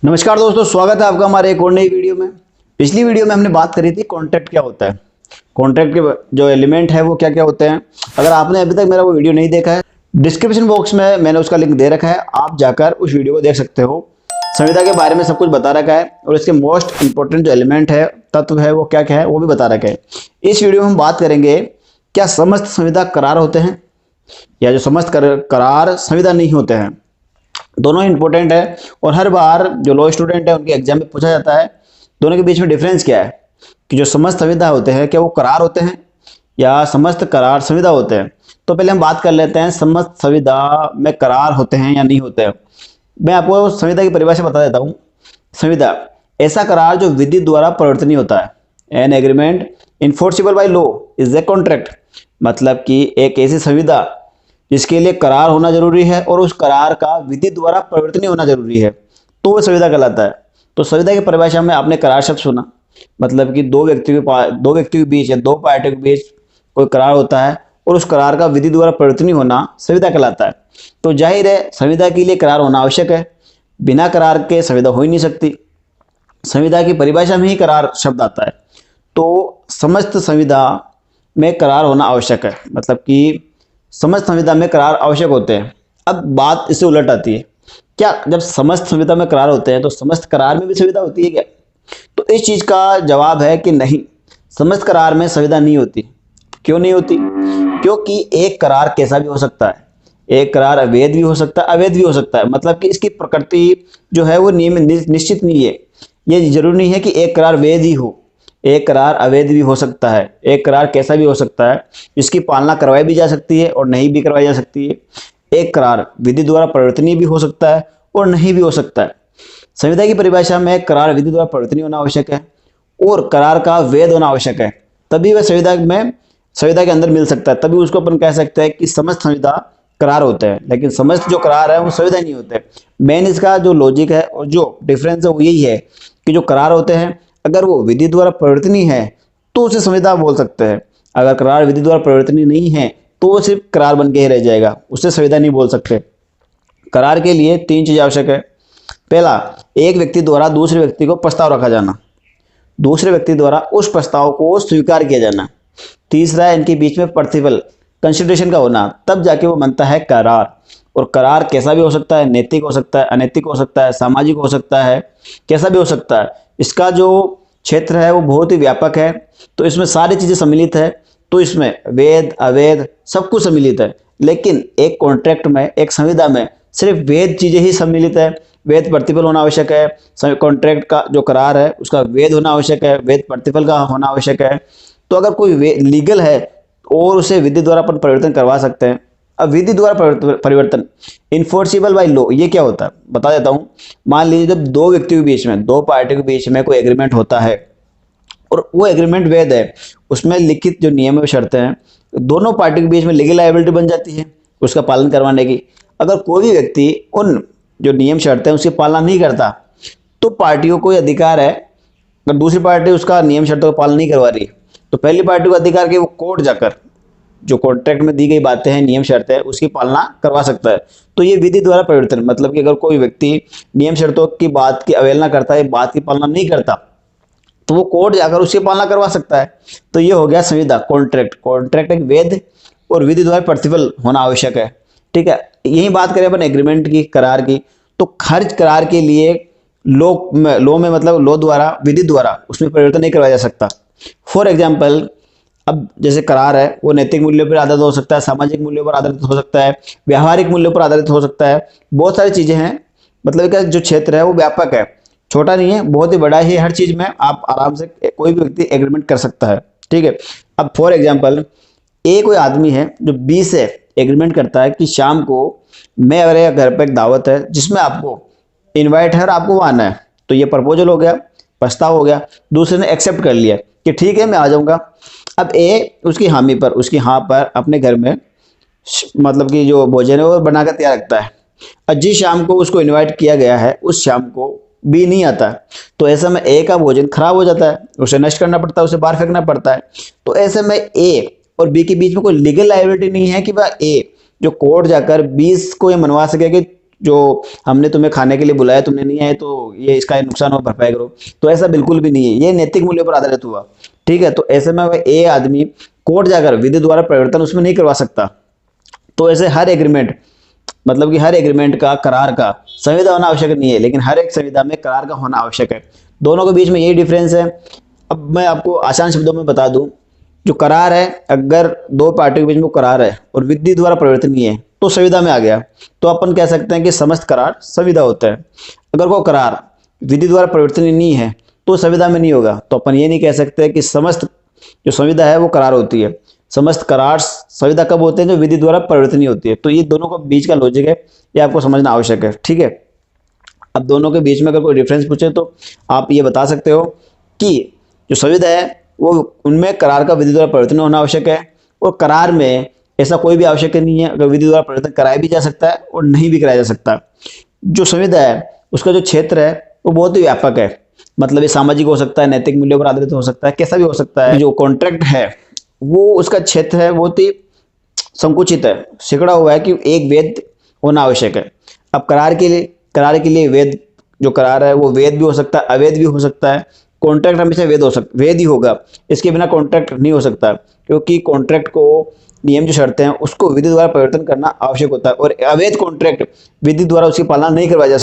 नमस्कार दोस्तों, स्वागत है आपका हमारे एक और नई वीडियो में। पिछली वीडियो में हमने बात करी थी कॉन्ट्रैक्ट क्या होता है, कॉन्ट्रैक्ट के जो एलिमेंट है वो क्या क्या होते हैं। अगर आपने अभी तक मेरा वो वीडियो नहीं देखा है, डिस्क्रिप्शन बॉक्स में मैंने उसका लिंक दे रखा है, आप जाकर उस वीडियो को देख सकते हो। संविदा के बारे में सब कुछ बता रखा है और इसके मोस्ट इंपॉर्टेंट जो एलिमेंट है, तत्व है, वो क्या क्या है वो भी बता रखा है। इस वीडियो में हम बात करेंगे क्या समस्त संविदा करार होते हैं या जो समस्त करार संविदा नहीं होते हैं। दोनों इंपॉर्टेंट है और हर बार जो लॉ स्टूडेंट है उनके एग्जाम में पूछा जाता है दोनों के बीच में डिफरेंस क्या है, कि जो समस्त संविदा होते हैं क्या वो करार होते हैं या समस्त करार संविदा होते हैं। तो पहले हम बात कर लेते हैं समस्त संविदा में करार होते हैं या नहीं होते हैं। मैं आपको संविदा की परिभाषा बता देता हूँ। संविदा ऐसा करार जो विधि द्वारा परिवर्तनीय होता है। An agreement enforceable by law is a contract, मतलब कि एक ऐसी संविदा जिसके लिए करार होना जरूरी है और उस करार का विधि द्वारा परिवर्तनीय होना जरूरी है, तो वो संविदा कहलाता है। तो संविदा की परिभाषा में आपने करार शब्द सुना, मतलब कि दो व्यक्तियों के बीच या दो पार्टियों के बीच कोई करार होता है और उस करार का विधि द्वारा परिवर्तनीय होना संविदा कहलाता है। तो जाहिर है संविदा के लिए करार होना आवश्यक है, बिना करार के संविदा हो ही नहीं सकती। संविदा की परिभाषा में ही करार शब्द आता है। तो समस्त संविदा में करार होना आवश्यक है, मतलब कि समस्त संविदा में करार आवश्यक होते हैं। अब बात इससे उलट आती है, क्या जब समस्त संविदा में करार होते हैं तो समस्त करार में भी संविदा होती है क्या? तो इस चीज का जवाब है कि नहीं, समस्त करार में संविदा नहीं होती। क्यों नहीं होती? क्योंकि एक करार कैसा भी हो सकता है, एक करार अवैध भी हो सकता है, अवैध भी हो सकता है। मतलब कि इसकी प्रकृति जो है वो नियम निश्चित नहीं है। ये जरूरी नहीं है कि एक करार वैध ही हो, एक करार अवैध भी हो सकता है। एक करार कैसा भी हो सकता है, इसकी पालना करवाई भी जा सकती है और नहीं भी करवाई जा सकती है। एक करार विधि द्वारा परिवर्तनीय भी हो सकता है और नहीं भी हो सकता है। संविदा की परिभाषा में करार विधि द्वारा परिवर्तनीय होना आवश्यक है और करार का वैध होना आवश्यक है, तभी वह संविदा के अंदर मिल सकता है। तभी उसको अपन कह सकते हैं कि समस्त संविदा करार होते हैं। लेकिन समस्त जो करार है वो संविदा नहीं होते। मेन इसका जो लॉजिक है और जो डिफरेंस है वो यही है कि जो करार होते हैं अगर वो विधि द्वारा परिवर्तनीय है तो उसे संविदा बोल सकते हैं। अगर करार विधि द्वारा परिवर्तनीय नहीं है तो वो सिर्फ करार बन के ही रह जाएगा, उसे संविदा नहीं बोल सकते। करार के लिए तीन चीज आवश्यक है। पहला, एक व्यक्ति द्वारा दूसरे व्यक्ति को प्रस्ताव रखा जाना। दूसरे व्यक्ति द्वारा उस प्रस्ताव को स्वीकार किया जाना। तीसरा है इनके बीच में प्रतिफल कंसिडरेशन का होना, तब जाके वो बनता है करार। और करार कैसा भी हो सकता है, नैतिक हो सकता है, अनैतिक हो सकता है, सामाजिक हो सकता है, कैसा भी हो सकता है। इसका जो क्षेत्र है वो बहुत ही व्यापक है, तो इसमें सारी चीजें सम्मिलित है। तो इसमें वेद अवैध सब कुछ सम्मिलित है। लेकिन एक कॉन्ट्रैक्ट में, एक संविदा में सिर्फ वेद चीजें ही सम्मिलित है। वेद प्रतिफल होना आवश्यक है। कॉन्ट्रैक्ट का जो करार है उसका वेद होना आवश्यक है, वेद प्रतिफल का होना आवश्यक है। तो अगर कोई लीगल है और उसे विधि द्वारा अपन परिवर्तन करवा सकते हैं। अब विधि द्वारा परिवर्तन इन्फोर्सिबल बाय लॉ ये क्या होता है बता देता हूं। मान लीजिए जब दो व्यक्तियों के बीच में, दो पार्टियों के बीच में कोई एग्रीमेंट होता है और वो एग्रीमेंट वैध है, उसमें लिखित जो नियम है शर्तें हैं, दोनों पार्टियों के बीच में लीगल लायबिलिटी बन जाती है उसका पालन करवाने की। अगर कोई भी व्यक्ति उन जो नियम शर्तें हैं उसकी पालना नहीं करता तो पार्टियों को अधिकार है, अगर दूसरी पार्टी उसका नियम शर्तों का पालन नहीं करवा रही तो पहली पार्टी को अधिकार कि वो कोर्ट जाकर जो कॉन्ट्रैक्ट में दी गई बातें हैं, नियम शर्तें हैं, उसकी पालना करवा सकता है। तो ये विधि द्वारा परिवर्तन, मतलब कि अगर कोई व्यक्ति नियम शर्तों की बात की अवहेलना करता है, बात की पालना नहीं करता, तो वो कोर्ट जाकर उसकी पालना करवा सकता है। तो ये हो गया संविदा, कॉन्ट्रैक्ट। कॉन्ट्रैक्ट एक वेद और विधि द्वारा प्रतिफल होना आवश्यक है। ठीक है, यही बात करें अपन एग्रीमेंट की, करार की, तो खर्च करार के लिए लॉ में मतलब लॉ द्वारा, विधि द्वारा उसमें परिवर्तन नहीं करवाया जा सकता। फॉर एग्जाम्पल, अब जैसे करार है वो नैतिक मूल्यों पर आधारित हो सकता है, सामाजिक मूल्यों पर आधारित हो सकता है, व्यावहारिक मूल्यों पर आधारित हो सकता है, बहुत सारी चीजें हैं। मतलब कि जो क्षेत्र है वो व्यापक है, छोटा नहीं है, बहुत ही बड़ा ही। हर चीज में आप आराम से कोई भी व्यक्ति एग्रीमेंट कर सकता है। ठीक है, अब फॉर एग्जाम्पल कोई आदमी है जो 20 से एग्रीमेंट करता है कि शाम को मेरे घर पर एक दावत है जिसमें आपको इन्वाइट है और आपको वहां आना है। तो ये प्रपोजल हो गया, प्रस्ताव हो गया। दूसरे ने एक्सेप्ट कर लिया कि ठीक है मैं आ जाऊंगा। अब उसकी हामी पर, उसकी हाँ पर अपने घर में मतलब कि जो भोजन है वो बनाकर तैयार रखता है। और जिस शाम को उसको इनवाइट किया गया है उस शाम को बी नहीं आता है, तो ऐसे में ए का भोजन खराब हो जाता है, उसे नष्ट करना पड़ता है, उसे बाहर फेंकना पड़ता है। तो ऐसे में ए और बी के बीच में कोई लीगल लायबिलिटी नहीं है कि वह ए जो कोर्ट जाकर 20 को ये मनवा सके कि जो हमने तुम्हें खाने के लिए बुलाया, तुमने नहीं आए तो ये इसका नुकसान हो, भरपाई करो। तो ऐसा बिल्कुल भी नहीं है, ये नैतिक मूल्यों पर आधारित हुआ। ठीक है, तो ऐसे में ये आदमी कोर्ट जाकर विधि द्वारा परिवर्तन उसमें नहीं करवा सकता। तो ऐसे हर एग्रीमेंट, मतलब कि हर एग्रीमेंट का, करार का संविदा होना आवश्यक नहीं है, लेकिन हर एक संविदा में करार का होना आवश्यक है। दोनों के बीच में यही डिफरेंस है। अब मैं आपको आसान शब्दों में बता दूं, जो करार है, अगर दो पार्टियों के बीच में करार है और विधि द्वारा परिवर्तनीय है तो संविदा में आ गया। तो अपन कह सकते हैं कि समस्त करार संविदा होता है। अगर वो करार विधि द्वारा परिवर्तनीय नहीं है तो संविदा में नहीं होगा। तो अपन ये नहीं कह सकते कि समस्त जो संविदा है वो करार होती है। समस्त करार संविदा कब होते हैं? जो विधि द्वारा परिवर्तनीय होती है। तो ये दोनों के बीच का लॉजिक है, ये आपको समझना आवश्यक है। ठीक है, अब दोनों के बीच में अगर कोई डिफरेंस पूछे तो आप ये बता सकते हो कि जो संविदा है वो उनमें करार का विधि द्वारा परिवर्तन होना आवश्यक है, और करार में ऐसा कोई भी आवश्यक नहीं है। अगर विधि द्वारा परिवर्तन कराया भी जा सकता है और नहीं भी कराया जा सकता। जो संविदा है उसका जो क्षेत्र है वो बहुत ही व्यापक है, मतलब ये सामाजिक हो सकता है, नैतिक मूल्यों पर आधारित हो सकता है, कैसा भी हो सकता है। जो कॉन्ट्रैक्ट है वो उसका क्षेत्र है बहुत ही संकुचित है, सिकुड़ा हुआ है कि एक वेद होना आवश्यक है। अब करार के लिए वेद, जो करार है वो वेद भी हो सकता है, अवेद भी हो सकता है। कॉन्ट्रैक्ट हमेशा वेद ही होगा, इसके बिना कॉन्ट्रैक्ट नहीं हो सकता, क्योंकि कॉन्ट्रैक्ट को नियम जो शर्तें हैं उसको विधि द्वारा परिवर्तन करना आवश्यक होता है, और अवैध कॉन्ट्रैक्ट विधि द्वारा उसकी पालना नहीं करवाई जा सकती।